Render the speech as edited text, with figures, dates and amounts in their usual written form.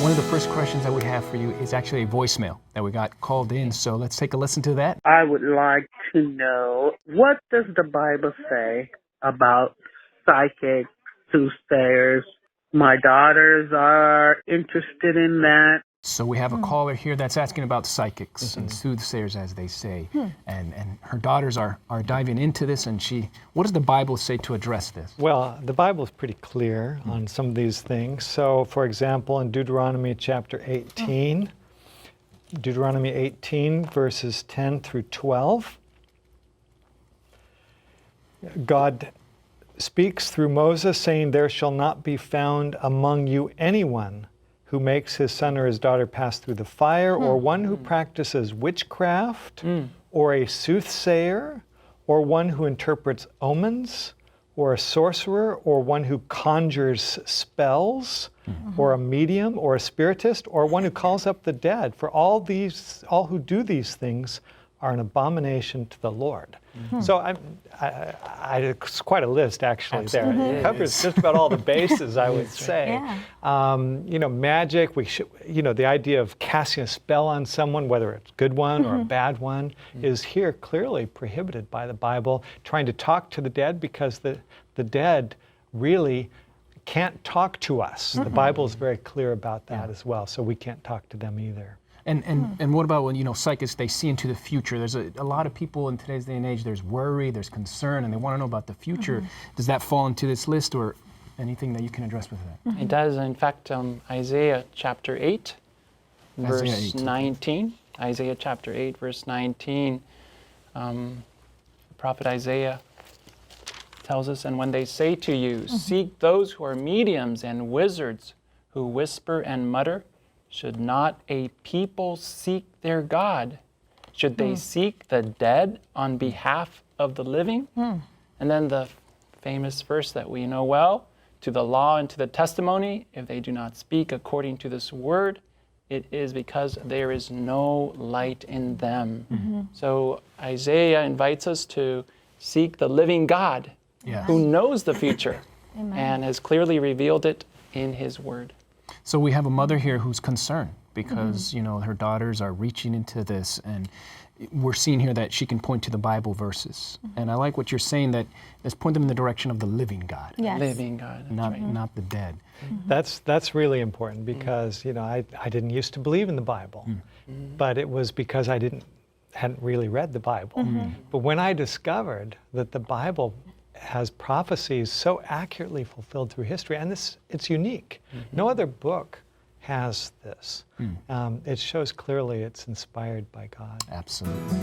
One of the first questions that we have for you is actually a voicemail that we got called in, so let's take a listen to that. I would like to know, what does the Bible say about psychics, soothsayers? My daughters are interested in that. So we have a caller here that's asking about psychics and soothsayers, as they say, and her daughters are diving into this, and what does the Bible say to address this? Well, the Bible is pretty clear on some of these things. So, for example, in Deuteronomy chapter 18, Deuteronomy 18, verses 10 through 12, God speaks through Moses, saying, "There shall not be found among you anyone who makes his son or his daughter pass through the fire, or one who practices witchcraft, or a soothsayer, or one who interprets omens, or a sorcerer, or one who conjures spells, or a medium, or a spiritist, or one who calls up the dead. For all who do these things are an abomination to the Lord." So it's quite a list, actually. Absolutely. There. It covers just about all the bases, I would say. Yeah. Magic, the idea of casting a spell on someone, whether it's a good one or a bad one, is here clearly prohibited by the Bible. Trying to talk to the dead, because the dead really can't talk to us. The Bible is very clear about that as well, so we can't talk to them either. And what about when, psychics, they see into the future? There's a lot of people in today's day and age, there's worry, there's concern, and they want to know about the future. Does that fall into this list, or anything that you can address with that? It does. In fact, Isaiah chapter 8, verse 19. Isaiah chapter 8, verse 19. The prophet Isaiah tells us, "And when they say to you, seek those who are mediums and wizards who whisper and mutter, should not a people seek their God? Should they seek the dead on behalf of the living?" And then the famous verse that we know well, "To the law and to the testimony, if they do not speak according to this word, it is because there is no light in them." So Isaiah invites us to seek the living God who knows the future and has clearly revealed it in his word. So we have a mother here who's concerned because, her daughters are reaching into this, and we're seeing here that she can point to the Bible verses. And I like what you're saying, that let's point them in the direction of the living God. Yes. Living God. Not the dead. That's really important, because I didn't used to believe in the Bible, but it was because I hadn't really read the Bible. But when I discovered that the Bible has prophecies so accurately fulfilled through history, and it's unique. No other book has this. It shows clearly it's inspired by God. Absolutely.